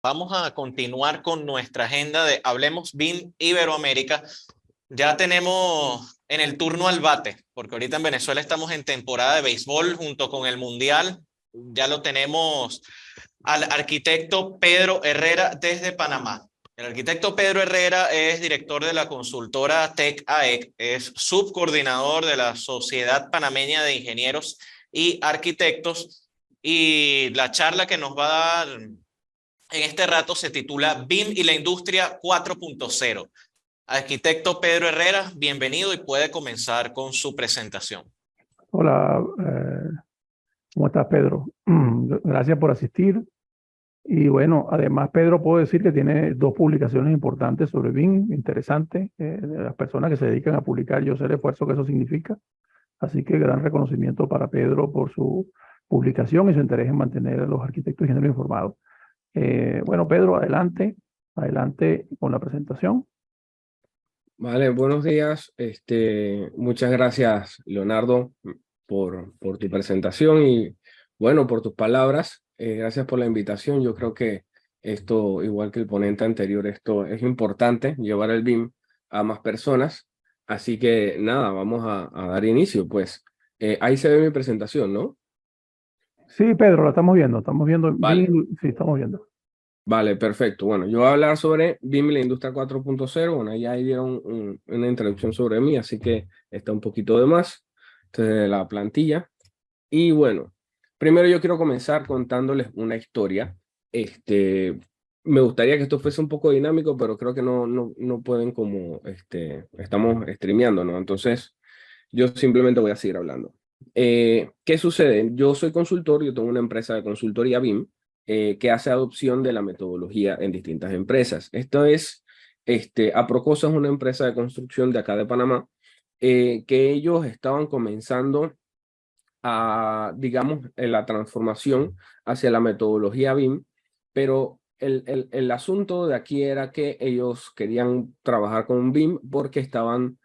Vamos a continuar con nuestra agenda de Hablemos BIM Iberoamérica. Ya tenemos en el turno al bate, porque ahorita en Venezuela estamos en temporada de béisbol junto con el Mundial. Ya lo tenemos al arquitecto Pedro Herrera desde Panamá. El arquitecto Pedro Herrera es director de la consultora TEC-AEC, es subcoordinador de la Sociedad Panameña de Ingenieros y Arquitectos, y la charla que nos va a dar en este rato se titula BIM y la industria 4.0. Arquitecto Pedro Herrera, bienvenido y puede comenzar con su presentación. Hola, ¿cómo estás, Pedro? Gracias por asistir. Y bueno, además, Pedro, puedo decir que tiene dos publicaciones importantes sobre BIM, interesantes, de las personas que se dedican a publicar. Yo sé el esfuerzo que eso significa. Así que gran reconocimiento para Pedro por su publicación y su interés en mantener a los arquitectos y ingenieros informados. Bueno, Pedro, adelante con la presentación. Vale, buenos días. Muchas gracias, Leonardo, por tu presentación y, bueno, por tus palabras. Gracias por la invitación. Yo creo que esto, igual que el ponente anterior, esto es importante, llevar el BIM a más personas. Así que, nada, vamos a dar inicio. Pues ahí se ve mi presentación, ¿no? Sí, Pedro, la estamos viendo. Vale. Sí, estamos viendo. Vale, perfecto. Bueno, yo voy a hablar sobre BIM y la industria 4.0. Bueno, ya ahí dieron una introducción sobre mí, así que está un poquito de más. Entonces, la plantilla. Y bueno, primero yo quiero comenzar contándoles una historia. Me gustaría que esto fuese un poco dinámico, pero creo que no pueden como, estamos streameando, ¿no? Entonces, yo simplemente voy a seguir hablando. ¿Qué sucede? Yo soy consultor, yo tengo una empresa de consultoría BIM que hace adopción de la metodología en distintas empresas. Esto es, Aprocosa es una empresa de construcción de acá de Panamá, que ellos estaban comenzando a, digamos, en la transformación hacia la metodología BIM, pero el asunto de aquí era que ellos querían trabajar con BIM porque estaban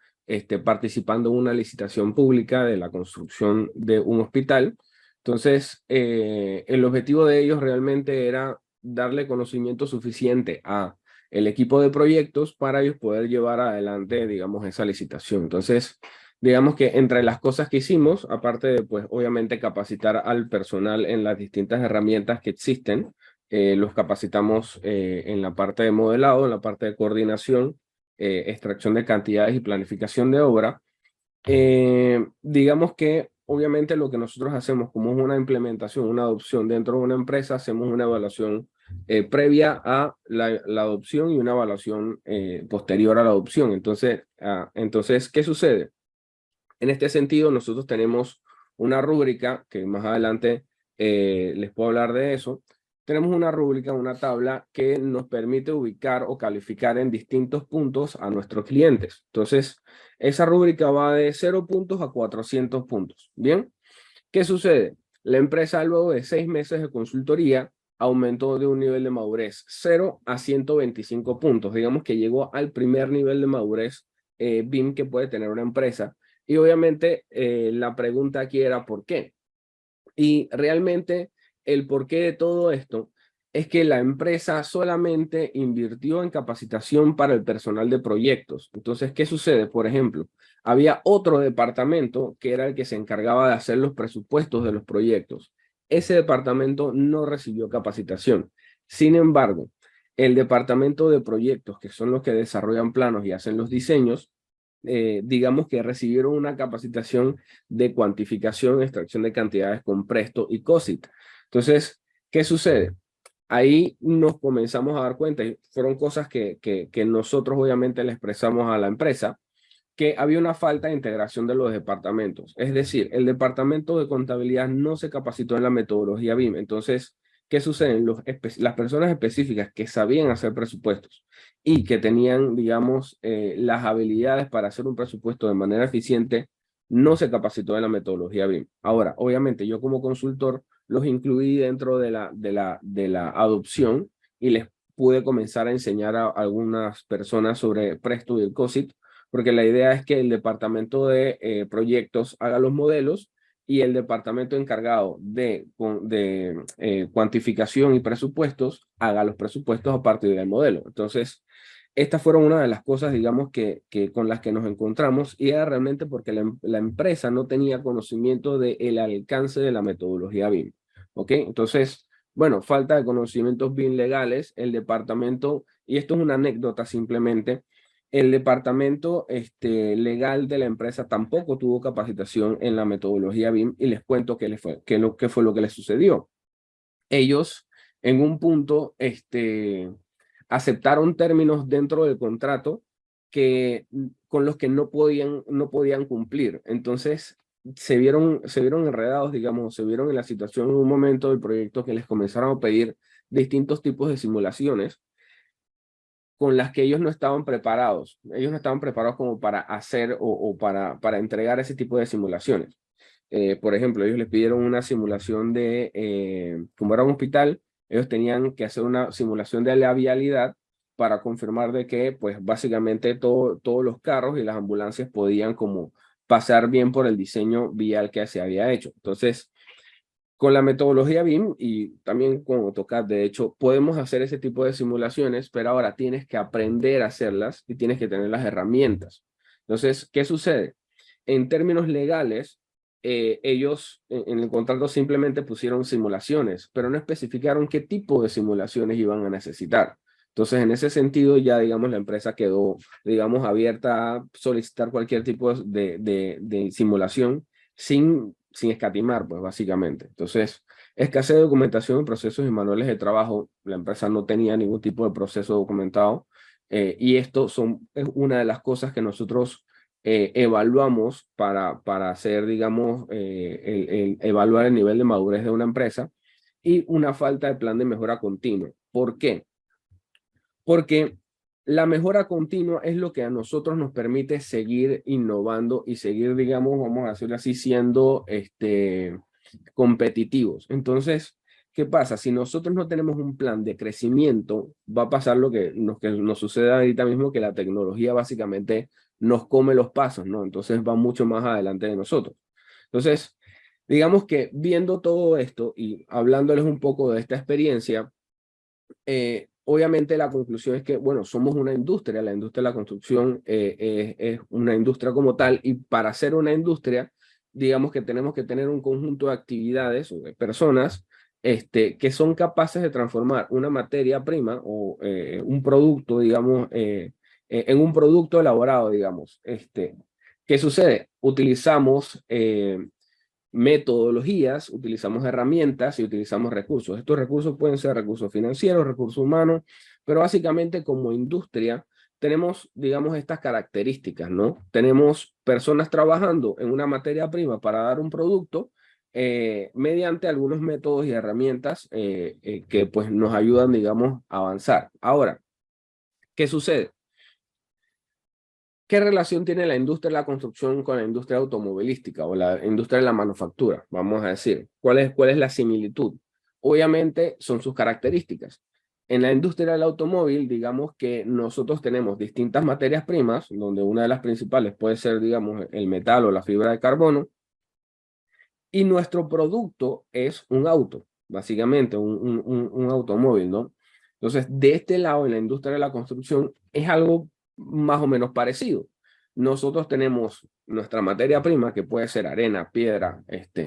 participando en una licitación pública de la construcción de un hospital. Entonces, el objetivo de ellos realmente era darle conocimiento suficiente a el equipo de proyectos para ellos poder llevar adelante, digamos, esa licitación. Entonces, digamos que entre las cosas que hicimos, aparte de, pues, obviamente capacitar al personal en las distintas herramientas que existen, los capacitamos en la parte de modelado, en la parte de coordinación, extracción de cantidades y planificación de obra. Digamos que obviamente lo que nosotros hacemos como es una implementación, una adopción dentro de una empresa, hacemos una evaluación previa a la adopción y una evaluación posterior a la adopción. Entonces, ¿qué sucede? En este sentido, nosotros tenemos una rúbrica, que más adelante les puedo hablar de eso. Tenemos una rúbrica, una tabla que nos permite ubicar o calificar en distintos puntos a nuestros clientes. Entonces, esa rúbrica va de 0 puntos a 400 puntos. ¿Bien? ¿Qué sucede? La empresa, luego de 6 meses de consultoría, aumentó de un nivel de madurez 0 a 125 puntos. Digamos que llegó al primer nivel de madurez BIM que puede tener una empresa. Y obviamente la pregunta aquí era ¿por qué? Y realmente el porqué de todo esto es que la empresa solamente invirtió en capacitación para el personal de proyectos. Entonces, ¿qué sucede? Por ejemplo, había otro departamento que era el que se encargaba de hacer los presupuestos de los proyectos. Ese departamento no recibió capacitación. Sin embargo, el departamento de proyectos, que son los que desarrollan planos y hacen los diseños, digamos que recibieron una capacitación de cuantificación, extracción de cantidades con Presto y COSIT. Entonces, ¿qué sucede? Ahí nos comenzamos a dar cuenta, y fueron cosas que nosotros obviamente le expresamos a la empresa, que había una falta de integración de los departamentos. Es decir, el departamento de contabilidad no se capacitó en la metodología BIM. Entonces, ¿qué sucede? Las personas específicas que sabían hacer presupuestos y que tenían, digamos, las habilidades para hacer un presupuesto de manera eficiente, no se capacitó en la metodología BIM. Ahora, obviamente, yo como consultor los incluí dentro de la adopción y les pude comenzar a enseñar a algunas personas sobre Presto y el COSIT, porque la idea es que el departamento de proyectos haga los modelos y el departamento encargado de cuantificación y presupuestos haga los presupuestos a partir del modelo. Entonces, estas fueron una de las cosas, digamos, que con las que nos encontramos, y era realmente porque la empresa no tenía conocimiento del alcance de la metodología BIM. ¿Ok? Entonces, bueno, falta de conocimientos BIM legales, el departamento, y esto es una anécdota simplemente, el departamento legal de la empresa tampoco tuvo capacitación en la metodología BIM, y les cuento qué fue lo que les sucedió. Ellos, en un punto, aceptaron términos dentro del contrato con los que no podían cumplir. Entonces, se vieron enredados, digamos, se vieron en la situación en un momento del proyecto que les comenzaron a pedir distintos tipos de simulaciones con las que ellos no estaban preparados. Ellos no estaban preparados como para hacer o para entregar ese tipo de simulaciones. Por ejemplo, ellos les pidieron una simulación de, como era un hospital, ellos tenían que hacer una simulación de la vialidad para confirmar de que, pues, básicamente todos los carros y las ambulancias podían como pasar bien por el diseño vial que se había hecho. Entonces, con la metodología BIM y también con AutoCAD, de hecho, podemos hacer ese tipo de simulaciones, pero ahora tienes que aprender a hacerlas y tienes que tener las herramientas. Entonces, ¿qué sucede? En términos legales, ellos en el contrato simplemente pusieron simulaciones, pero no especificaron qué tipo de simulaciones iban a necesitar. Entonces, en ese sentido, ya, digamos, la empresa quedó, digamos, abierta a solicitar cualquier tipo de simulación sin escatimar, pues, básicamente. Entonces, escasez de documentación, procesos y manuales de trabajo. La empresa no tenía ningún tipo de proceso documentado, y esto es una de las cosas que nosotros evaluamos para hacer, digamos, evaluar el nivel de madurez de una empresa, y una falta de plan de mejora continua. ¿Por qué? Porque la mejora continua es lo que a nosotros nos permite seguir innovando y seguir, digamos, vamos a decirlo así, siendo competitivos. Entonces, ¿qué pasa? Si nosotros no tenemos un plan de crecimiento, va a pasar lo que nos sucede ahorita mismo, que la tecnología básicamente nos come los pasos, ¿no? Entonces va mucho más adelante de nosotros. Entonces, digamos que viendo todo esto y hablándoles un poco de esta experiencia, obviamente la conclusión es que, bueno, somos una industria, la industria de la construcción es una industria como tal, y para ser una industria, digamos que tenemos que tener un conjunto de actividades o de personas que son capaces de transformar una materia prima o un producto, digamos, en un producto elaborado, digamos. ¿Qué sucede? Utilizamos metodologías, utilizamos herramientas y utilizamos recursos. Estos recursos pueden ser recursos financieros, recursos humanos, pero básicamente como industria tenemos, digamos, estas características, ¿no? Tenemos personas trabajando en una materia prima para dar un producto mediante algunos métodos y herramientas que pues nos ayudan, digamos, a avanzar. Ahora, ¿qué sucede? ¿Qué relación tiene la industria de la construcción con la industria automovilística o la industria de la manufactura? Vamos a decir, ¿cuál es la similitud? Obviamente son sus características. En la industria del automóvil, digamos que nosotros tenemos distintas materias primas, donde una de las principales puede ser, digamos, el metal o la fibra de carbono, y nuestro producto es un auto, básicamente un automóvil, ¿no? Entonces, de este lado, en la industria de la construcción, es algo más o menos parecido. Nosotros tenemos nuestra materia prima, que puede ser arena, piedra,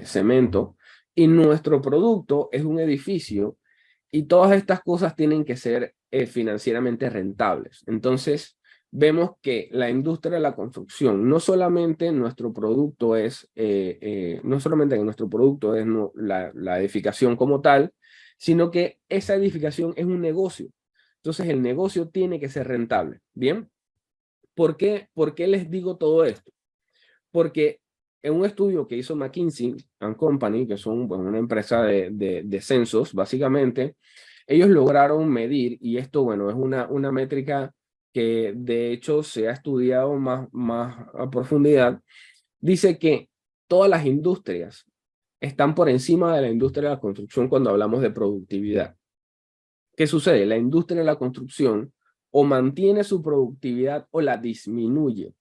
cemento, y nuestro producto es un edificio, y todas estas cosas tienen que ser financieramente rentables. Entonces, vemos que la industria de la construcción, no solamente nuestro producto es, no solamente que nuestro producto es la edificación como tal, sino que esa edificación es un negocio. Entonces el negocio tiene que ser rentable. ¿Bien? ¿Por qué les digo todo esto? Porque en un estudio que hizo McKinsey & Company, que son, bueno, una empresa de censos, básicamente, ellos lograron medir, y esto, bueno, es una métrica que de hecho se ha estudiado más a profundidad. Dice que todas las industrias están por encima de la industria de la construcción cuando hablamos de productividad. ¿Qué sucede? La industria de la construcción o mantiene su productividad o la disminuye.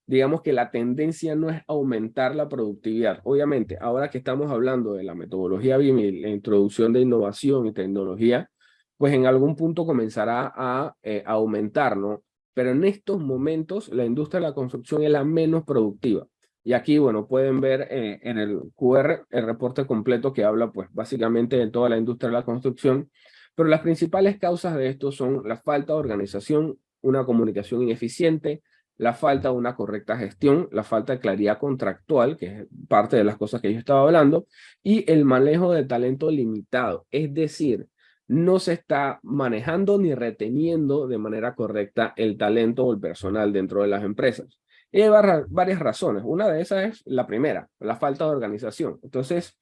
digamos que la tendencia no es aumentar la productividad. Obviamente, ahora que estamos hablando de la metodología BIM y la introducción de innovación y tecnología, pues en algún punto comenzará a aumentar, ¿no? Pero en estos momentos la industria de la construcción es la menos productiva. Y aquí, bueno, pueden ver en el QR el reporte completo que habla, pues, básicamente de toda la industria de la construcción. Pero las principales causas de esto son la falta de organización, una comunicación ineficiente, la falta de una correcta gestión, la falta de claridad contractual, que es parte de las cosas que yo estaba hablando, y el manejo de talento limitado. Es decir, no se está manejando ni reteniendo de manera correcta el talento o el personal dentro de las empresas. Y hay varias razones. Una de esas es la primera, la falta de organización. Entonces,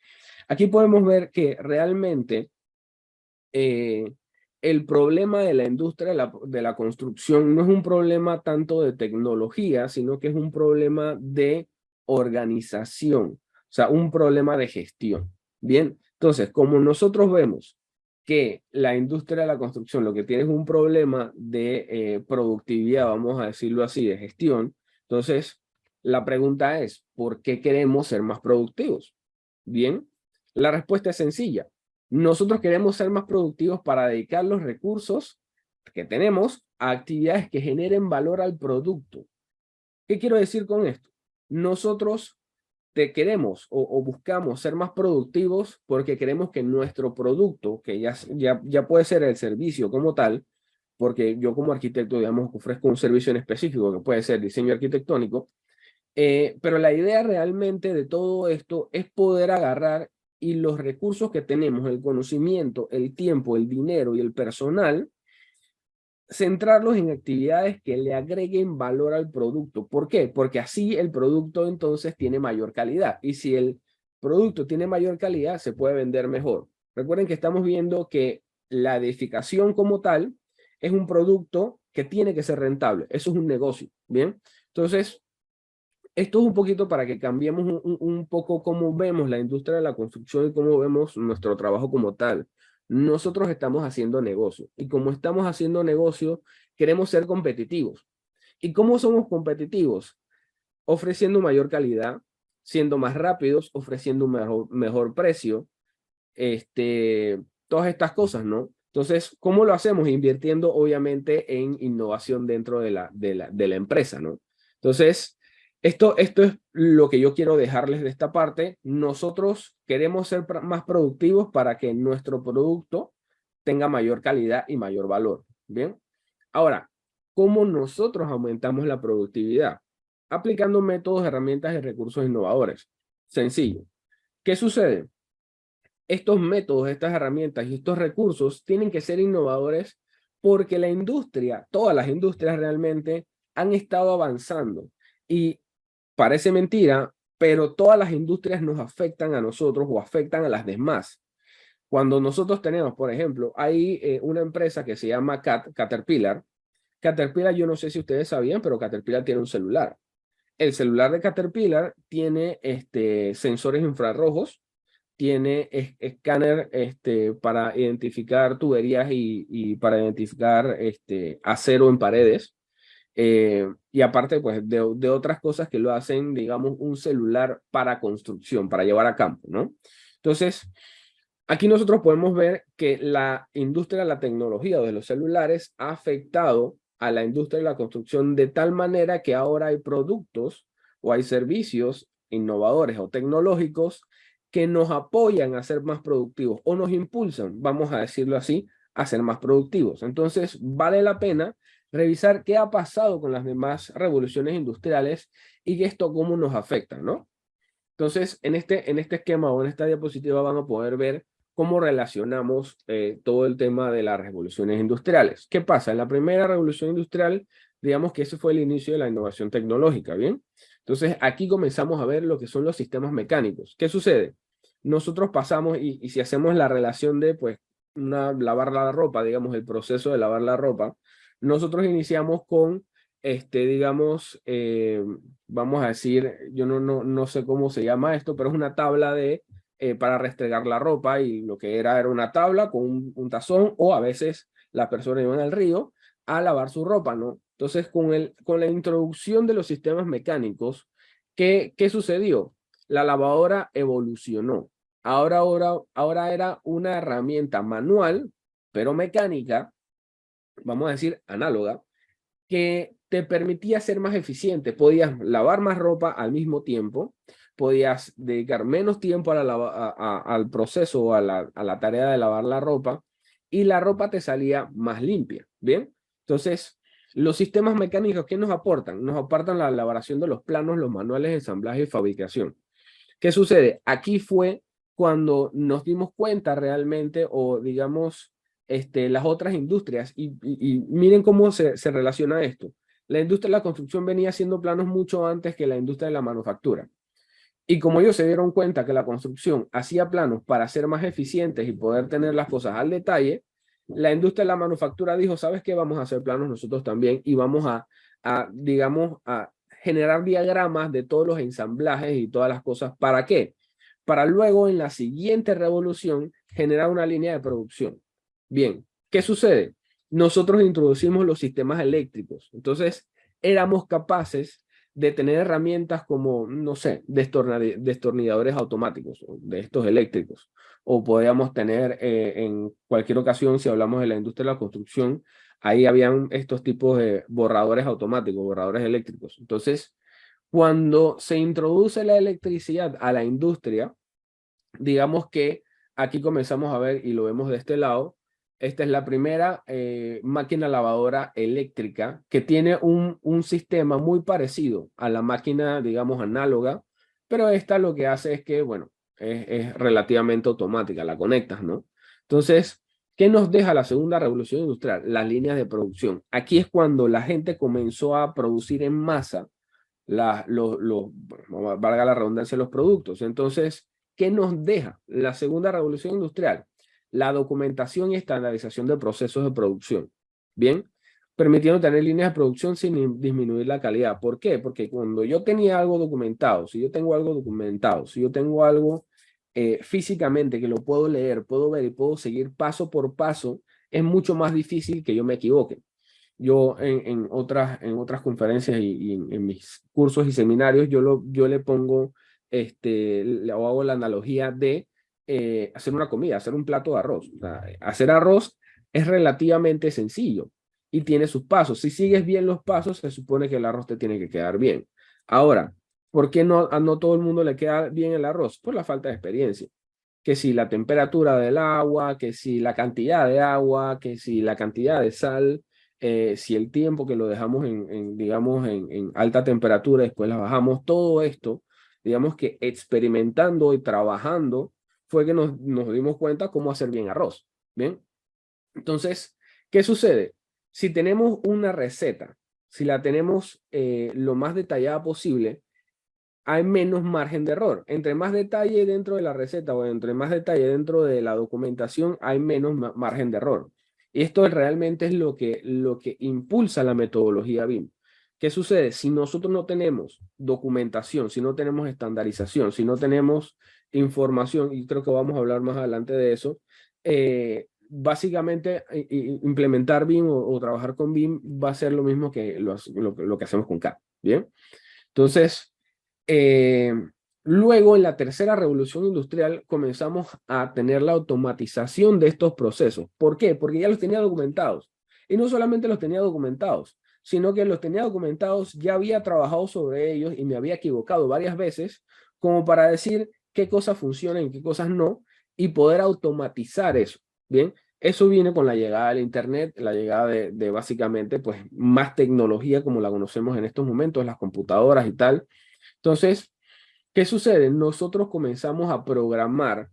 aquí podemos ver que realmente el problema de la industria de la construcción no es un problema tanto de tecnología, sino que es un problema de organización, o sea, un problema de gestión. Bien, entonces, como nosotros vemos que la industria de la construcción lo que tiene es un problema de productividad, vamos a decirlo así, de gestión, entonces la pregunta es, ¿por qué queremos ser más productivos? Bien, la respuesta es sencilla. Nosotros queremos ser más productivos para dedicar los recursos que tenemos a actividades que generen valor al producto. ¿Qué quiero decir con esto? Nosotros queremos o buscamos ser más productivos porque queremos que nuestro producto, que ya puede ser el servicio como tal, porque yo como arquitecto, digamos, ofrezco un servicio en específico que puede ser diseño arquitectónico, pero la idea realmente de todo esto es poder agarrar y los recursos que tenemos, el conocimiento, el tiempo, el dinero y el personal, centrarlos en actividades que le agreguen valor al producto. ¿Por qué? Porque así el producto entonces tiene mayor calidad. Y si el producto tiene mayor calidad, se puede vender mejor. Recuerden que estamos viendo que la edificación como tal es un producto que tiene que ser rentable. Eso es un negocio, ¿bien? Entonces, esto es un poquito para que cambiemos un poco cómo vemos la industria de la construcción y cómo vemos nuestro trabajo como tal. Nosotros estamos haciendo negocio y como estamos haciendo negocio, queremos ser competitivos. ¿Y cómo somos competitivos? Ofreciendo mayor calidad, siendo más rápidos, ofreciendo un mejor precio, todas estas cosas, ¿no? Entonces, ¿cómo lo hacemos? Invirtiendo obviamente en innovación dentro de la empresa, ¿no? Entonces, esto es lo que yo quiero dejarles de esta parte. Nosotros queremos ser más productivos para que nuestro producto tenga mayor calidad y mayor valor. Bien. Ahora, ¿cómo nosotros aumentamos la productividad? Aplicando métodos, herramientas y recursos innovadores. Sencillo. ¿Qué sucede? Estos métodos, estas herramientas y estos recursos tienen que ser innovadores porque la industria, todas las industrias realmente han estado avanzando. Y parece mentira, pero todas las industrias nos afectan a nosotros o afectan a las demás. Cuando nosotros tenemos, por ejemplo, hay una empresa que se llama Caterpillar. Caterpillar, yo no sé si ustedes sabían, pero Caterpillar tiene un celular. El celular de Caterpillar tiene sensores infrarrojos, tiene escáner para identificar tuberías y para identificar acero en paredes. Y aparte, pues, de otras cosas que lo hacen, digamos, un celular para construcción, para llevar a campo, ¿no? Entonces, aquí nosotros podemos ver que la industria de la tecnología o de los celulares ha afectado a la industria de la construcción de tal manera que ahora hay productos o hay servicios innovadores o tecnológicos que nos apoyan a ser más productivos o nos impulsan, vamos a decirlo así, a ser más productivos. Entonces, vale la pena revisar qué ha pasado con las demás revoluciones industriales y esto cómo nos afecta, ¿no? Entonces, en este esquema o en esta diapositiva van a poder ver cómo relacionamos todo el tema de las revoluciones industriales. ¿Qué pasa? En la primera revolución industrial, digamos que ese fue el inicio de la innovación tecnológica, ¿bien? Entonces, aquí comenzamos a ver lo que son los sistemas mecánicos. ¿Qué sucede? Nosotros pasamos, y si hacemos la relación de, pues, lavar la ropa, digamos, el proceso de lavar la ropa, nosotros iniciamos con, digamos, vamos a decir, yo no sé cómo se llama esto, pero es una tabla para restregar la ropa y lo que era una tabla con un tazón o a veces las personas iban al río, a lavar su ropa, ¿no? Entonces, con la introducción de los sistemas mecánicos, ¿qué sucedió? La lavadora evolucionó. Ahora era una herramienta manual, pero mecánica, vamos a decir análoga, que te permitía ser más eficiente. Podías lavar más ropa al mismo tiempo, podías dedicar menos tiempo al proceso o a la tarea de lavar la ropa, y la ropa te salía más limpia, ¿bien? Entonces, los sistemas mecánicos, ¿qué nos aportan? Nos aportan la elaboración de los planos, los manuales de ensamblaje y fabricación. ¿Qué sucede? Aquí fue cuando nos dimos cuenta realmente, o digamos, las otras industrias, y miren cómo se relaciona esto. La industria de la construcción venía haciendo planos mucho antes que la industria de la manufactura. Y como ellos se dieron cuenta que la construcción hacía planos para ser más eficientes y poder tener las cosas al detalle, la industria de la manufactura dijo, ¿sabes qué? Vamos a hacer planos nosotros también, y vamos digamos, a generar diagramas de todos los ensamblajes y todas las cosas. ¿Para qué? Para luego en la siguiente revolución generar una línea de producción. Bien, ¿qué sucede? Nosotros introducimos los sistemas eléctricos. Entonces, éramos capaces de tener herramientas como, no sé, destornilladores automáticos, de estos eléctricos. O podíamos tener en cualquier ocasión, si hablamos de la industria de la construcción, ahí habían estos tipos de borradores automáticos, borradores eléctricos. Entonces, cuando se introduce la electricidad a la industria, digamos que aquí comenzamos a ver, y lo vemos de este lado, esta es la primera máquina lavadora eléctrica que tiene un sistema muy parecido a la máquina, digamos, análoga, pero esta lo que hace es que, bueno, es relativamente automática, la conectas, ¿no? Entonces, ¿qué nos deja la segunda revolución industrial? Las líneas de producción. Aquí es cuando la gente comenzó a producir en masa valga la redundancia, los productos. Entonces, ¿qué nos deja la segunda revolución industrial? La documentación y estandarización de procesos de producción. Bien, permitiendo tener líneas de producción sin disminuir la calidad. ¿Por qué? Porque cuando yo tenía algo documentado, si yo tengo algo físicamente que lo puedo leer, puedo ver y puedo seguir paso por paso, es mucho más difícil que yo me equivoque. Yo en otras conferencias y en mis cursos y seminarios, yo le pongo, o hago la analogía de hacer una comida, hacer un plato de arroz. O sea, hacer arroz es relativamente sencillo y tiene sus pasos. Si sigues bien los pasos, se supone que el arroz te tiene que quedar bien. Ahora, ¿por qué no todo el mundo le queda bien el arroz? Por la falta de experiencia. Que si la temperatura del agua, que si la cantidad de agua, que si la cantidad de sal, si el tiempo que lo dejamos digamos, en alta temperatura, después la bajamos, todo esto, digamos que experimentando y trabajando, fue que nos dimos cuenta cómo hacer bien arroz. Bien, entonces, ¿qué sucede? Si tenemos una receta, si la tenemos lo más detallada posible, hay menos margen de error. Entre más detalle dentro de la receta o entre más detalle dentro de la documentación, hay menos margen de error. Y esto realmente es lo que impulsa la metodología BIM. ¿Qué sucede? Si nosotros no tenemos documentación, si no tenemos estandarización, si no tenemos información, y creo que vamos a hablar más adelante de eso, básicamente implementar BIM o trabajar con BIM va a ser lo mismo que lo que hacemos con CAD. ¿Bien? Entonces, luego en la tercera revolución industrial comenzamos a tener la automatización de estos procesos. ¿Por qué? Porque ya los tenía documentados. Y no solamente los tenía documentados, sino que los tenía documentados, ya había trabajado sobre ellos y me había equivocado varias veces como para decir qué cosas funcionan y qué cosas no, y poder automatizar eso. Bien, eso viene con la llegada del Internet, la llegada de básicamente pues más tecnología como la conocemos en estos momentos, las computadoras y tal. Entonces, ¿qué sucede? Nosotros comenzamos a programar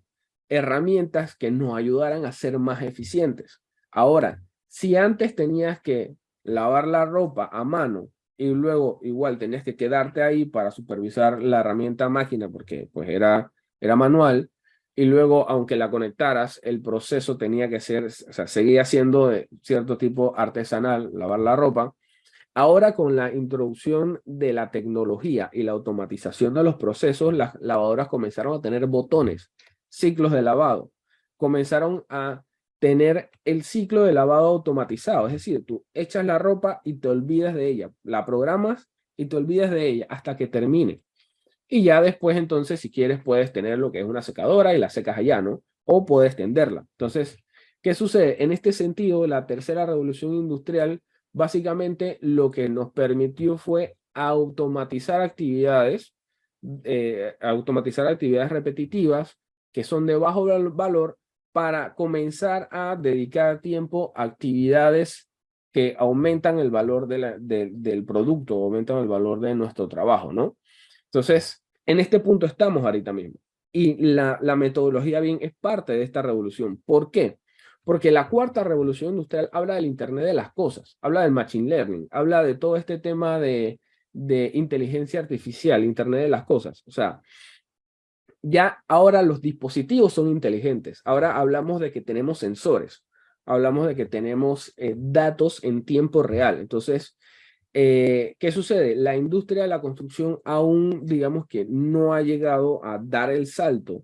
herramientas que nos ayudaran a ser más eficientes. Ahora, si antes tenías que lavar la ropa a mano y luego igual tenías que quedarte ahí para supervisar la herramienta máquina porque pues era manual, y luego aunque la conectaras, el proceso tenía que ser, o sea, seguía siendo de cierto tipo artesanal, lavar la ropa. Ahora con la introducción de la tecnología y la automatización de los procesos, las lavadoras comenzaron a tener botones, ciclos de lavado. Comenzaron a tener el ciclo de lavado automatizado. Es decir, tú echas la ropa y te olvidas de ella, la programas y te olvidas de ella hasta que termine. Y ya después, entonces, si quieres, puedes tener lo que es una secadora y la secas allá, ¿no? O puedes tenderla. Entonces, ¿qué sucede? En este sentido, la tercera revolución industrial, básicamente lo que nos permitió fue automatizar actividades repetitivas que son de bajo valor para comenzar a dedicar tiempo a actividades que aumentan el valor del producto, aumentan el valor de nuestro trabajo, ¿no? Entonces, en este punto estamos ahorita mismo. Y la metodología BIM es parte de esta revolución. ¿Por qué? Porque la cuarta revolución industrial habla del Internet de las cosas, habla del Machine Learning, habla de todo este tema de inteligencia artificial, Internet de las cosas. O sea, ya ahora los dispositivos son inteligentes. Ahora hablamos de que tenemos sensores, hablamos de que tenemos datos en tiempo real. Entonces, ¿qué sucede? La industria de la construcción aún, digamos que no ha llegado a dar el salto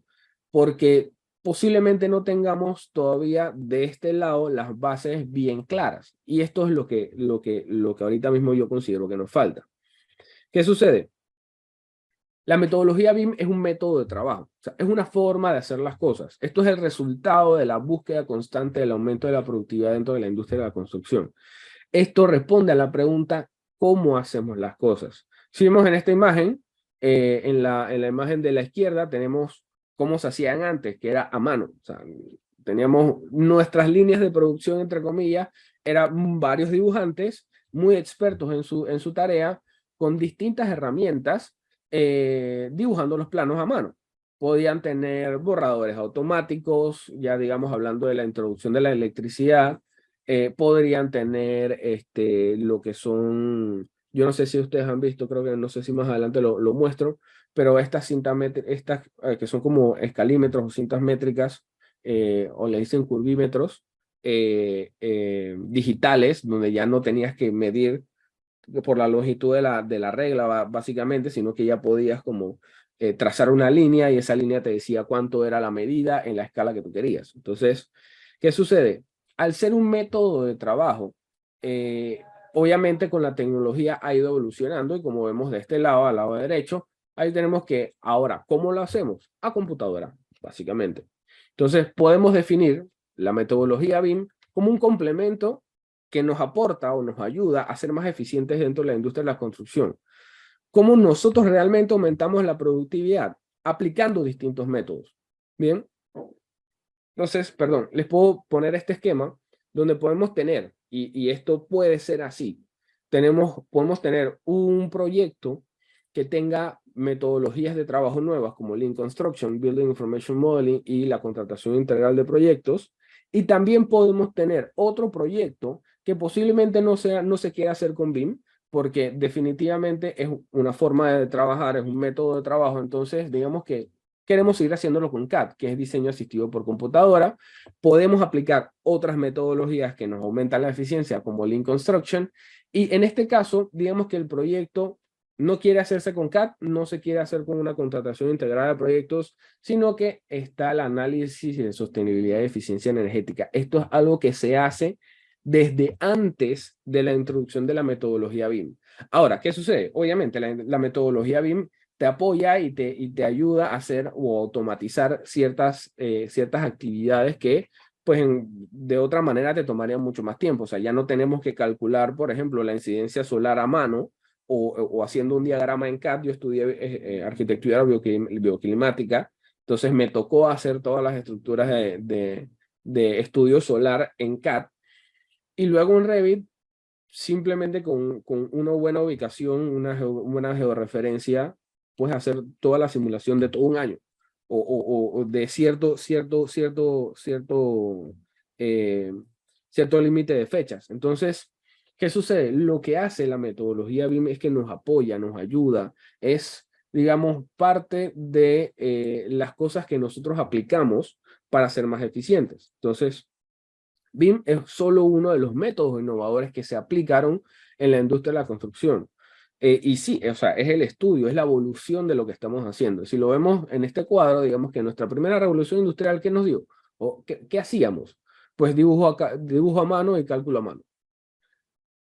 porque posiblemente no tengamos todavía de este lado las bases bien claras. Y esto es lo que ahorita mismo yo considero que nos falta. ¿Qué sucede? La metodología BIM es un método de trabajo, o sea, es una forma de hacer las cosas. Esto es el resultado de la búsqueda constante del aumento de la productividad dentro de la industria de la construcción. Esto responde a la pregunta, ¿cómo hacemos las cosas? Si vemos en esta imagen, en la imagen de la izquierda, tenemos cómo se hacían antes, que era a mano. O sea, teníamos nuestras líneas de producción, entre comillas, eran varios dibujantes muy expertos en su tarea, con distintas herramientas, dibujando los planos a mano. Podían tener borradores automáticos, ya digamos hablando de la introducción de la electricidad, podrían tener lo que son, yo no sé si ustedes han visto, creo que no sé si más adelante lo muestro, pero estas cintas estas que son como escalímetros o cintas métricas, o le dicen curvímetros digitales, donde ya no tenías que medir por la longitud de la regla, básicamente, sino que ya podías como trazar una línea y esa línea te decía cuánto era la medida en la escala que tú querías. Entonces, ¿qué sucede? Al ser un método de trabajo, obviamente con la tecnología ha ido evolucionando y como vemos de este lado, al lado derecho, ahí tenemos que ahora, ¿cómo lo hacemos? A computadora, básicamente. Entonces, podemos definir la metodología BIM como un complemento que nos aporta o nos ayuda a ser más eficientes dentro de la industria de la construcción. ¿Cómo nosotros realmente aumentamos la productividad? Aplicando distintos métodos. Bien. Entonces, perdón, les puedo poner este esquema donde podemos tener, y esto puede ser así, podemos tener un proyecto que tenga metodologías de trabajo nuevas como Lean Construction, Building Information Modeling y la contratación integral de proyectos. Y también podemos tener otro proyecto que posiblemente no se quiera hacer con BIM, porque definitivamente es una forma de trabajar, es un método de trabajo. Entonces, digamos que queremos seguir haciéndolo con CAD, que es diseño asistido por computadora. Podemos aplicar otras metodologías que nos aumentan la eficiencia, como Lean Construction. Y en este caso, digamos que el proyecto no quiere hacerse con CAD, no se quiere hacer con una contratación integrada de proyectos, sino que está el análisis de sostenibilidad y eficiencia energética. Esto es algo que se hace desde antes de la introducción de la metodología BIM. Ahora, ¿qué sucede? Obviamente, la metodología BIM te apoya y te ayuda a hacer o automatizar ciertas actividades que pues de otra manera te tomarían mucho más tiempo. O sea, ya no tenemos que calcular, por ejemplo, la incidencia solar a mano o haciendo un diagrama en CAD. Yo estudié arquitectura bioclimática, entonces me tocó hacer todas las estructuras de estudio solar en CAD. Y luego en Revit, simplemente con una buena ubicación, una georreferencia, puedes hacer toda la simulación de todo un año o de cierto límite de fechas. Entonces, ¿qué sucede? Lo que hace la metodología BIM es que nos apoya, nos ayuda, es, digamos, parte de las cosas que nosotros aplicamos para ser más eficientes. Entonces, BIM es solo uno de los métodos innovadores que se aplicaron en la industria de la construcción. Y sí, o sea, es el estudio, es la evolución de lo que estamos haciendo. Si lo vemos en este cuadro, digamos que nuestra primera revolución industrial, ¿qué nos dio? ¿O qué hacíamos? pues dibujo a mano y cálculo a mano.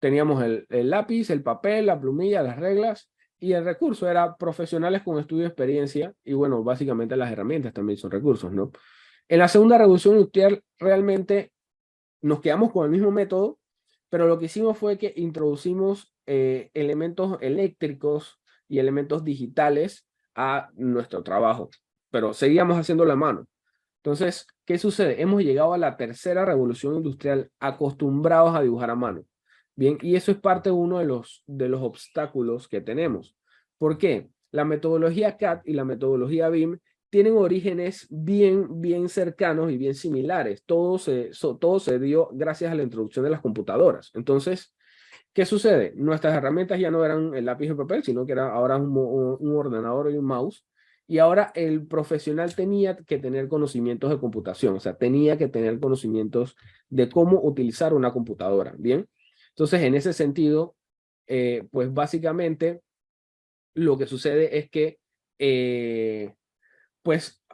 Teníamos el lápiz, el papel, la plumilla, las reglas, y el recurso era profesionales con estudio de experiencia, y bueno, básicamente las herramientas también son recursos, ¿no? En la segunda revolución industrial realmente nos quedamos con el mismo método, pero lo que hicimos fue que introducimos elementos eléctricos y elementos digitales a nuestro trabajo, pero seguíamos haciendo la mano. Entonces, ¿qué sucede? Hemos llegado a la tercera revolución industrial acostumbrados a dibujar a mano. Bien, y eso es parte de uno de los obstáculos que tenemos. ¿Por qué? La metodología CAD y la metodología BIM tienen orígenes bien cercanos y bien similares. Todo se dio gracias a la introducción de las computadoras. Entonces, ¿qué sucede? Nuestras herramientas ya no eran el lápiz y el papel, sino que era ahora un ordenador y un mouse. Y ahora el profesional tenía que tener conocimientos de computación, o sea, tenía que tener conocimientos de cómo utilizar una computadora, ¿bien? Entonces, en ese sentido, pues básicamente lo que sucede es que, pues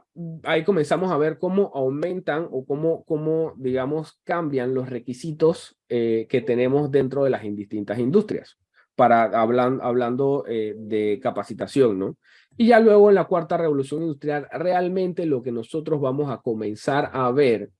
ahí comenzamos a ver cómo aumentan o cómo digamos, cambian los requisitos que tenemos dentro de las distintas industrias, hablando de capacitación, ¿no? Y ya luego en la cuarta revolución industrial, realmente lo que nosotros vamos a comenzar a ver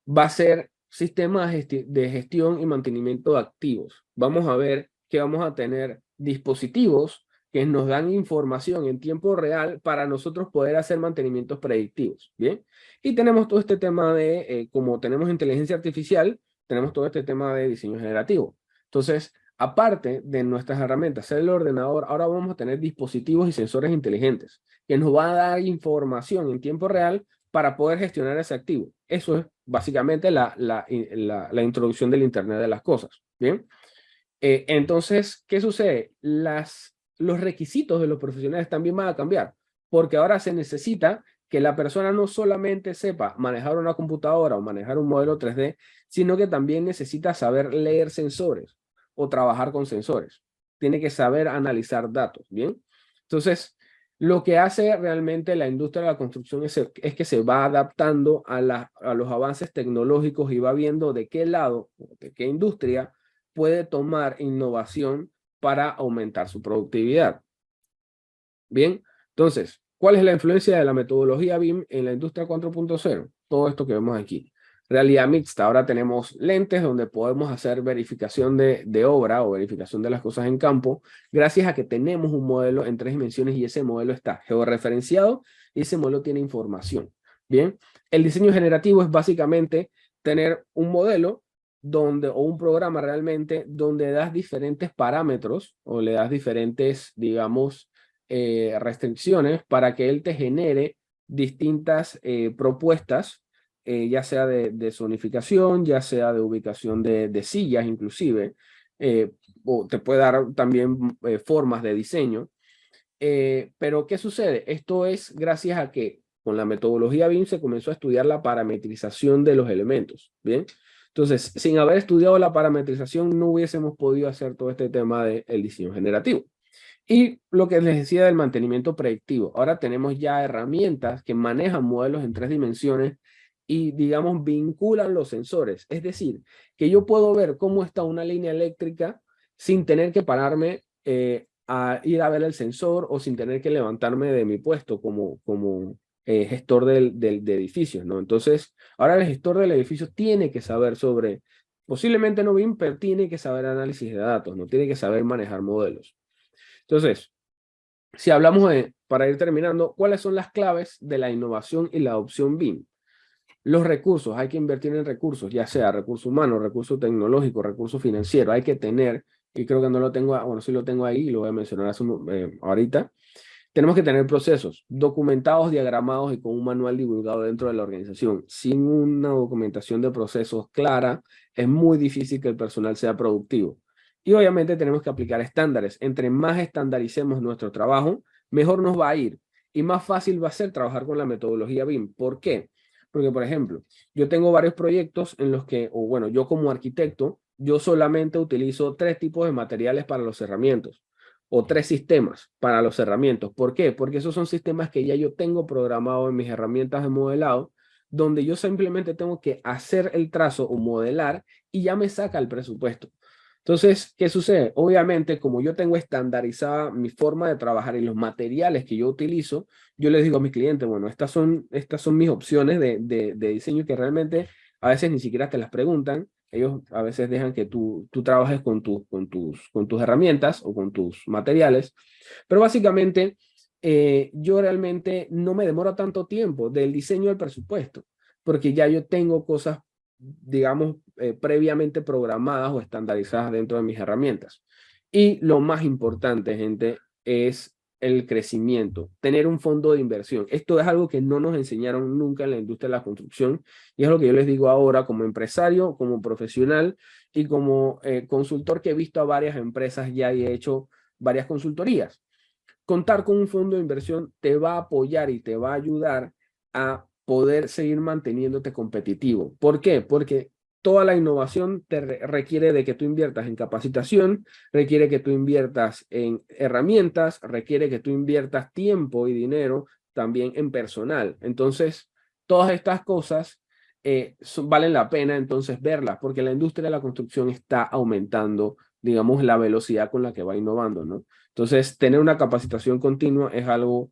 va a ser sistemas de gestión y mantenimiento de activos. Vamos a ver que vamos a tener dispositivos que nos dan información en tiempo real para nosotros poder hacer mantenimientos predictivos, ¿bien? Y tenemos todo este tema de, como tenemos inteligencia artificial, tenemos todo este tema de diseño generativo. Entonces, aparte de nuestras herramientas, el ordenador, ahora vamos a tener dispositivos y sensores inteligentes que nos van a dar información en tiempo real para poder gestionar ese activo. Eso es básicamente la introducción del Internet de las cosas, ¿bien? Entonces, ¿qué sucede? Los requisitos de los profesionales también van a cambiar, porque ahora se necesita que la persona no solamente sepa manejar una computadora o manejar un modelo 3D, sino que también necesita saber leer sensores o trabajar con sensores. Tiene que saber analizar datos, ¿bien? Entonces, lo que hace realmente la industria de la construcción es que se va adaptando a los avances tecnológicos y va viendo de qué lado, de qué industria puede tomar innovación para aumentar su productividad. Bien, entonces, ¿cuál es la influencia de la metodología BIM en la industria 4.0? Todo esto que vemos aquí. Realidad mixta. Ahora tenemos lentes donde podemos hacer verificación de obra o verificación de las cosas en campo, gracias a que tenemos un modelo en 3 dimensiones y ese modelo está georreferenciado y ese modelo tiene información. Bien, el diseño generativo es básicamente tener un modelo o un programa realmente donde das diferentes parámetros o le das diferentes, digamos, restricciones para que él te genere distintas propuestas, ya sea de zonificación, ya sea de ubicación de sillas inclusive, o te puede dar también formas de diseño. Pero ¿qué sucede? Esto es gracias a que con la metodología BIM se comenzó a estudiar la parametrización de los elementos, ¿bien? Entonces, sin haber estudiado la parametrización, no hubiésemos podido hacer todo este tema del diseño generativo. Y lo que les decía del mantenimiento predictivo. Ahora tenemos ya herramientas que manejan modelos en 3 dimensiones y, digamos, vinculan los sensores. Es decir, que yo puedo ver cómo está una línea eléctrica sin tener que pararme a ir a ver el sensor o sin tener que levantarme de mi puesto como gestor de edificios, ¿no? Entonces, ahora el gestor del edificio tiene que saber sobre, posiblemente no BIM, pero tiene que saber análisis de datos, ¿no? Tiene que saber manejar modelos. Entonces, si hablamos para ir terminando, ¿cuáles son las claves de la innovación y la adopción BIM? Los recursos, hay que invertir en recursos, ya sea recurso humano, recurso tecnológico, recurso financiero, hay que tener, y creo que no lo tengo, bueno, sí lo tengo ahí, lo voy a mencionar ahorita. Tenemos que tener procesos documentados, diagramados y con un manual divulgado dentro de la organización. Sin una documentación de procesos clara, es muy difícil que el personal sea productivo. Y obviamente tenemos que aplicar estándares. Entre más estandaricemos nuestro trabajo, mejor nos va a ir y más fácil va a ser trabajar con la metodología BIM. ¿Por qué? Porque, por ejemplo, yo tengo varios proyectos en los que, o bueno, yo como arquitecto, yo solamente utilizo 3 tipos de materiales para los cerramientos o 3 sistemas para los cerramientos. ¿Por qué? Porque esos son sistemas que ya yo tengo programado en mis herramientas de modelado, donde yo simplemente tengo que hacer el trazo o modelar y ya me saca el presupuesto. Entonces, ¿qué sucede? Obviamente, como yo tengo estandarizada mi forma de trabajar y los materiales que yo utilizo, yo les digo a mis clientes, bueno, estas son mis opciones de diseño que realmente a veces ni siquiera te las preguntan. Ellos a veces dejan que tú trabajes con tus herramientas o con tus materiales. Pero básicamente, yo realmente no me demoro tanto tiempo del diseño al presupuesto, porque ya yo tengo cosas, digamos, previamente programadas o estandarizadas dentro de mis herramientas. Y lo más importante, gente, es el crecimiento, tener un fondo de inversión. Esto es algo que no nos enseñaron nunca en la industria de la construcción y es lo que yo les digo ahora como empresario, como profesional y como consultor que he visto a varias empresas ya y he hecho varias consultorías. Contar con un fondo de inversión te va a apoyar y te va a ayudar a poder seguir manteniéndote competitivo. ¿Por qué? Porque toda la innovación requiere de que tú inviertas en capacitación, requiere que tú inviertas en herramientas, requiere que tú inviertas tiempo y dinero también en personal. Entonces, todas estas cosas valen la pena entonces verlas, porque la industria de la construcción está aumentando, digamos, la velocidad con la que va innovando, ¿no? Entonces, tener una capacitación continua es algo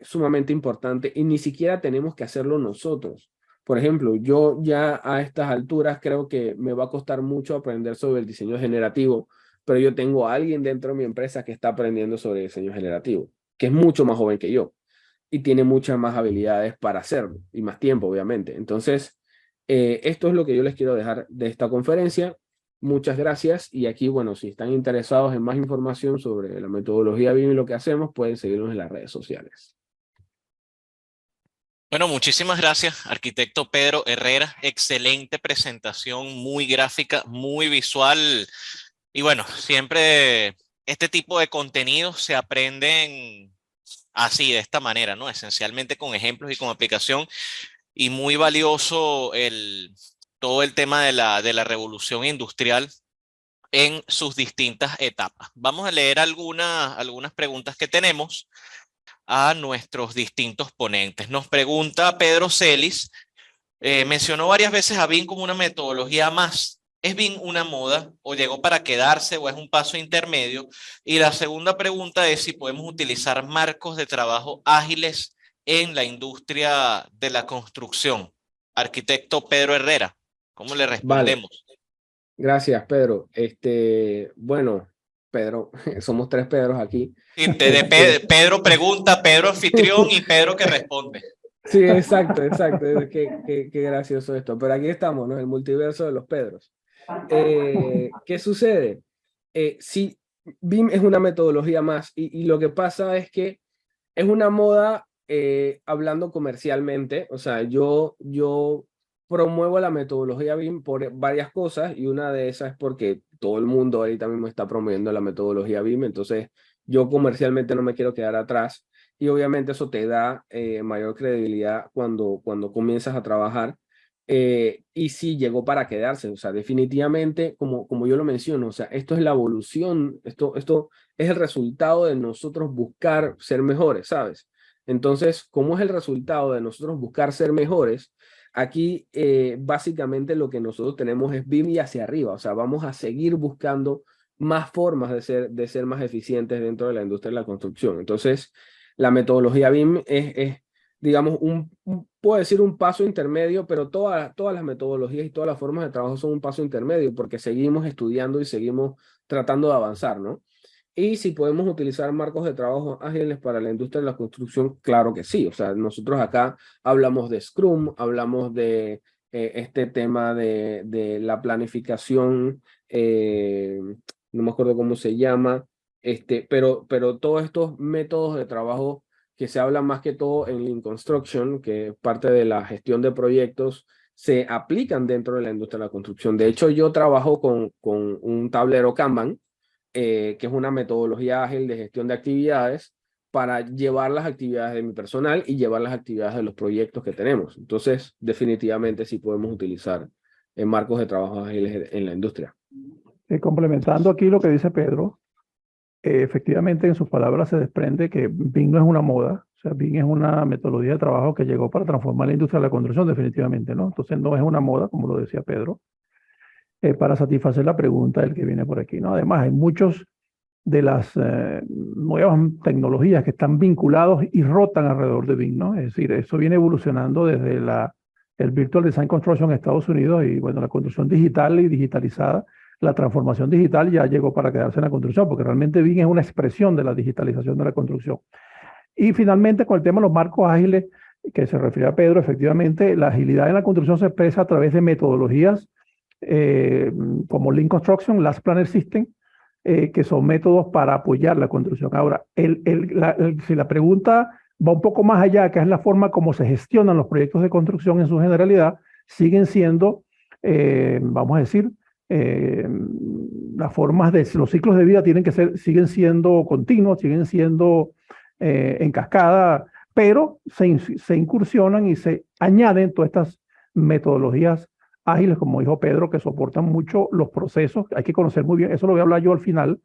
sumamente importante y ni siquiera tenemos que hacerlo nosotros. Por ejemplo, yo ya a estas alturas creo que me va a costar mucho aprender sobre el diseño generativo, pero yo tengo a alguien dentro de mi empresa que está aprendiendo sobre diseño generativo, que es mucho más joven que yo y tiene muchas más habilidades para hacerlo y más tiempo, obviamente. Entonces, esto es lo que yo les quiero dejar de esta conferencia. Muchas gracias. Y aquí, bueno, si están interesados en más información sobre la metodología BIM y lo que hacemos, pueden seguirnos en las redes sociales. Bueno, muchísimas gracias, arquitecto Pedro Herrera. Excelente presentación, muy gráfica, muy visual. Y bueno, siempre este tipo de contenidos se aprenden así, de esta manera, ¿no? Esencialmente con ejemplos y con aplicación. Y muy valioso todo el tema de la revolución industrial en sus distintas etapas. Vamos a leer algunas preguntas que tenemos a nuestros distintos ponentes. Nos pregunta Pedro Celis, mencionó varias veces a BIM como una metodología más. ¿Es BIM una moda o llegó para quedarse o es un paso intermedio? Y la segunda pregunta es si podemos utilizar marcos de trabajo ágiles en la industria de la construcción. Arquitecto Pedro Herrera, ¿cómo le Vale, respondemos? gracias, Pedro. Bueno, Pedro, somos tres Pedros aquí. Pedro pregunta, Pedro anfitrión y Pedro que responde. Sí, exacto, exacto. Qué gracioso esto. Pero aquí estamos, ¿no? El multiverso de los Pedros. ¿Qué sucede? Sí, BIM es una metodología más y lo que pasa es que es una moda hablando comercialmente. O sea, yo promuevo la metodología BIM por varias cosas y una de esas es porque todo el mundo ahorita mismo está promoviendo la metodología BIM. Entonces, yo comercialmente no me quiero quedar atrás y obviamente eso te da mayor credibilidad cuando comienzas a trabajar. Y sí, llegó para quedarse, o sea, definitivamente, como yo lo menciono, o sea, esto es la evolución, esto es el resultado de nosotros buscar ser mejores, ¿sabes? Entonces, ¿cómo es el resultado de nosotros buscar ser mejores? Aquí, básicamente, lo que nosotros tenemos es BIM y hacia arriba, o sea, vamos a seguir buscando más formas de ser más eficientes dentro de la industria de la construcción. Entonces, la metodología BIM es digamos, puedo decir un paso intermedio, pero todas las metodologías y todas las formas de trabajo son un paso intermedio porque seguimos estudiando y seguimos tratando de avanzar, ¿no? Y si podemos utilizar marcos de trabajo ágiles para la industria de la construcción, claro que sí. O sea, nosotros acá hablamos de Scrum, hablamos de este tema de la planificación, no me acuerdo cómo se llama, pero todos estos métodos de trabajo que se habla más que todo en Lean Construction, que es parte de la gestión de proyectos, se aplican dentro de la industria de la construcción. De hecho, yo trabajo con un tablero Kanban, que es una metodología ágil de gestión de actividades para llevar las actividades de mi personal y llevar las actividades de los proyectos que tenemos. Entonces, definitivamente sí podemos utilizar marcos de trabajo ágiles en la industria. Complementando aquí lo que dice Pedro, efectivamente en sus palabras se desprende que BIM no es una moda, o sea, BIM es una metodología de trabajo que llegó para transformar la industria de la construcción definitivamente, ¿no? Entonces no es una moda, como lo decía Pedro, para satisfacer la pregunta del que viene por aquí, ¿no? Además, hay muchos de las nuevas tecnologías que están vinculados y rotan alrededor de BIM, ¿no? Es decir, eso viene evolucionando desde el Virtual Design Construction en Estados Unidos y, bueno, la construcción digital y digitalizada. La transformación digital ya llegó para quedarse en la construcción, porque realmente BIM es una expresión de la digitalización de la construcción. Y finalmente, con el tema de los marcos ágiles, que se refiere a Pedro, efectivamente, la agilidad en la construcción se expresa a través de metodologías como Lean Construction, Last Planner System, que son métodos para apoyar la construcción. Ahora, si la pregunta va un poco más allá, que es la forma como se gestionan los proyectos de construcción en su generalidad, siguen siendo, vamos a decir, las formas de los ciclos de vida siguen siendo continuos, siguen siendo en cascada, pero se incursionan y se añaden todas estas metodologías ágiles, como dijo Pedro, que soportan mucho los procesos. Hay que conocer muy bien, eso lo voy a hablar yo al final,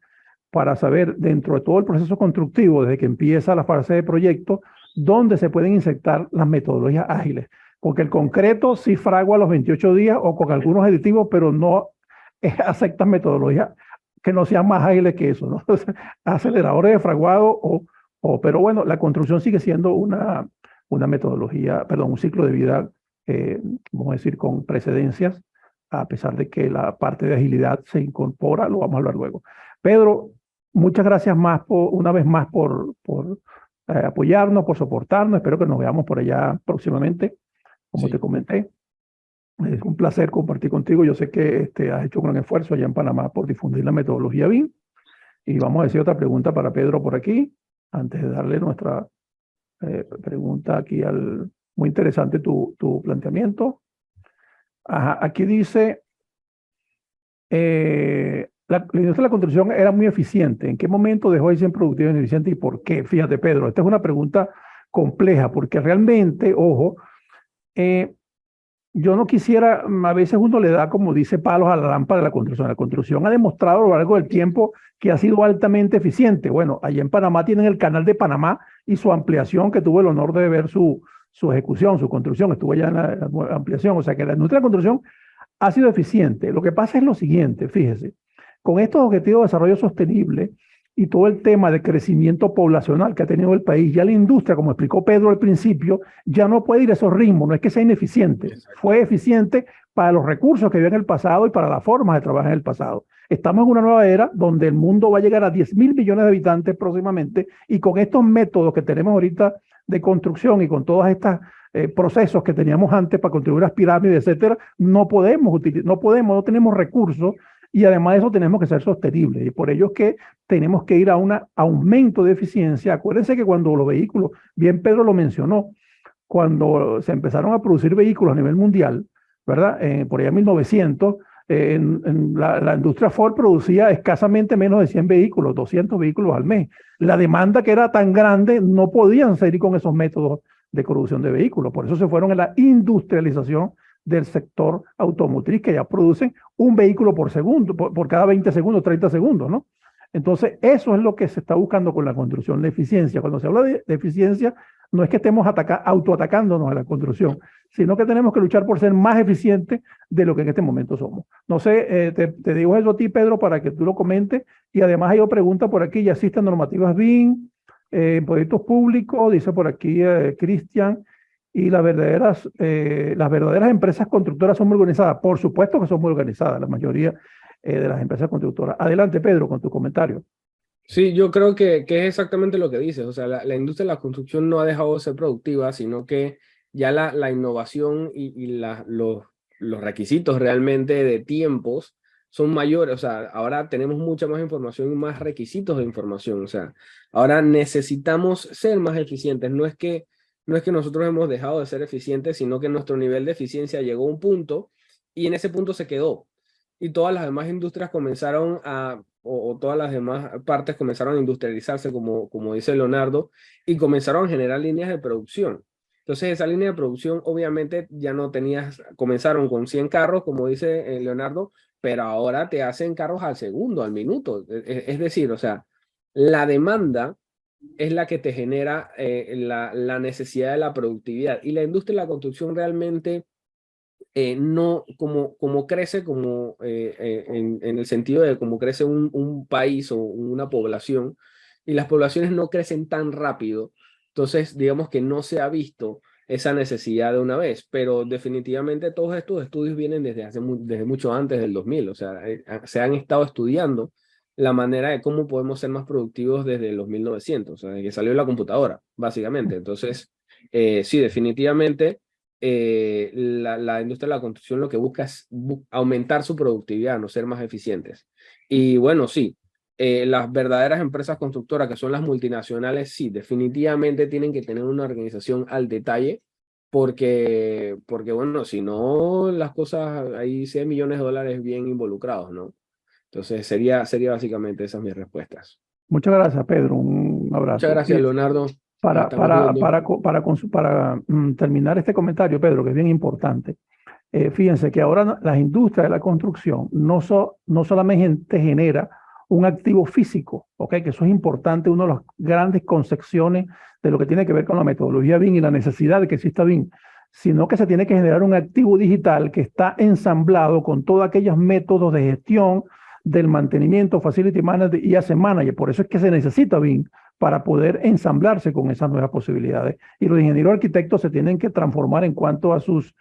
para saber dentro de todo el proceso constructivo, desde que empieza la fase de proyecto, dónde se pueden insertar las metodologías ágiles. Porque el concreto sí fragua a los 28 días o con algunos aditivos, pero no aceptan metodologías que no sean más ágiles que eso, ¿no? Aceleradores de fraguado pero bueno, la construcción sigue siendo una metodología, perdón, un ciclo de vida, vamos a decir, con precedencias, a pesar de que la parte de agilidad se incorpora, lo vamos a hablar luego. Pedro, muchas gracias una vez más por apoyarnos, por soportarnos. Espero que nos veamos por allá próximamente, como te comenté. Es un placer compartir contigo. Yo sé que has hecho un gran esfuerzo allá en Panamá por difundir la metodología BIM. Y vamos a decir otra pregunta para Pedro por aquí, antes de darle nuestra pregunta aquí muy interesante tu planteamiento. Ajá, aquí dice, la industria de la construcción era muy eficiente. ¿En qué momento dejó de ser productiva y ineficiente y por qué? Fíjate, Pedro, esta es una pregunta compleja porque realmente, ojo, yo no quisiera, a veces uno le da, como dice, palos a la lámpara de la construcción. La construcción ha demostrado a lo largo del tiempo que ha sido altamente eficiente. Bueno, allá en Panamá tienen el Canal de Panamá y su ampliación, que tuve el honor de ver su ejecución, su construcción, estuvo allá en la ampliación. O sea que la industria de la construcción ha sido eficiente. Lo que pasa es lo siguiente, fíjese, con estos objetivos de desarrollo sostenible y todo el tema de crecimiento poblacional que ha tenido el país, ya la industria, como explicó Pedro al principio, ya no puede ir a esos ritmos, no es que sea ineficiente, fue eficiente para los recursos que había en el pasado y para las formas de trabajar en el pasado. Estamos en una nueva era donde el mundo va a llegar a 10.000 millones de habitantes próximamente y con estos métodos que tenemos ahorita de construcción y con todas estas procesos que teníamos antes para construir las pirámides, etcétera, no tenemos recursos y además de eso tenemos que ser sostenibles. Y por ello es que tenemos que ir a un aumento de eficiencia. Acuérdense que cuando los vehículos, bien Pedro lo mencionó, cuando se empezaron a producir vehículos a nivel mundial, ¿verdad? Por allá en 1900, la industria Ford producía escasamente menos de 100 vehículos, 200 vehículos al mes. La demanda que era tan grande, no podían seguir con esos métodos de producción de vehículos. Por eso se fueron a la industrialización del sector automotriz, que ya producen un vehículo por segundo, por cada 20 segundos, 30 segundos, ¿no? Entonces, eso es lo que se está buscando con la construcción, la eficiencia. Cuando se habla de eficiencia, no es que estemos autoatacándonos a la construcción, sino que tenemos que luchar por ser más eficientes de lo que en este momento somos. No sé, te digo eso a ti, Pedro, para que tú lo comentes. Y además hay otra pregunta por aquí, ¿ya existen normativas BIM en proyectos públicos? Dice por aquí Cristian. Y las verdaderas empresas constructoras son muy organizadas. Por supuesto que son muy organizadas, la mayoría de las empresas constructoras. Adelante, Pedro, con tu comentario. Sí, yo creo que es exactamente lo que dices. O sea, la industria de la construcción no ha dejado de ser productiva, sino que ya la innovación y los requisitos realmente de tiempos son mayores. O sea, ahora tenemos mucha más información y más requisitos de información. O sea, ahora necesitamos ser más eficientes. No es que nosotros hemos dejado de ser eficientes, sino que nuestro nivel de eficiencia llegó a un punto y en ese punto se quedó. Y todas las demás industrias comenzaron o todas las demás partes comenzaron a industrializarse, como dice Leonardo, y comenzaron a generar líneas de producción. Entonces, esa línea de producción, obviamente, ya no comenzaron con 100 carros, como dice Leonardo, pero ahora te hacen carros al segundo, al minuto. Es decir, o sea, la demanda es la que te genera la necesidad de la productividad. Y la industria de la construcción realmente no, como crece, en el sentido de cómo crece un país o una población, y las poblaciones no crecen tan rápido, entonces digamos que no se ha visto esa necesidad de una vez, pero definitivamente todos estos estudios vienen desde mucho antes del 2000, o sea, se han estado estudiando la manera de cómo podemos ser más productivos desde los 1900, o sea, desde que salió la computadora, básicamente. Entonces, sí, definitivamente la industria de la construcción lo que busca es aumentar su productividad, no ser más eficientes. Y bueno, sí, las verdaderas empresas constructoras, que son las multinacionales, sí, definitivamente tienen que tener una organización al detalle, porque bueno, si no, las cosas, hay 100 millones de dólares bien involucrados, ¿no? Entonces, sería básicamente esas mis respuestas. Muchas gracias, Pedro. Un Muchas abrazo. gracias, Leonardo. Nos Para, estamos para, viendo. para, co- para, cons- para, terminar este comentario, Pedro, que es bien importante, fíjense que ahora las industrias de la construcción no solamente genera un activo físico, ¿ok? Que eso es importante, una de las grandes concepciones de lo que tiene que ver con la metodología BIM y la necesidad de que exista BIM, sino que se tiene que generar un activo digital que está ensamblado con todos aquellos métodos de gestión del mantenimiento, facility manager y asset manager. Por eso es que se necesita BIM para poder ensamblarse con esas nuevas posibilidades. Y los ingenieros arquitectos se tienen que transformar en cuanto a sus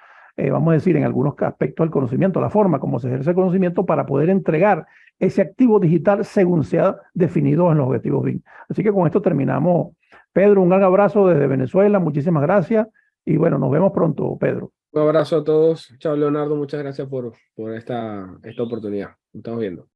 vamos a decir, en algunos aspectos del conocimiento, la forma como se ejerce el conocimiento para poder entregar ese activo digital según sea definido en los objetivos BIM. Así que con esto terminamos. Pedro, un gran abrazo desde Venezuela, muchísimas gracias y bueno, nos vemos pronto, Pedro. Un abrazo a todos. Chao, Leonardo. Muchas gracias por esta oportunidad. Nos estamos viendo.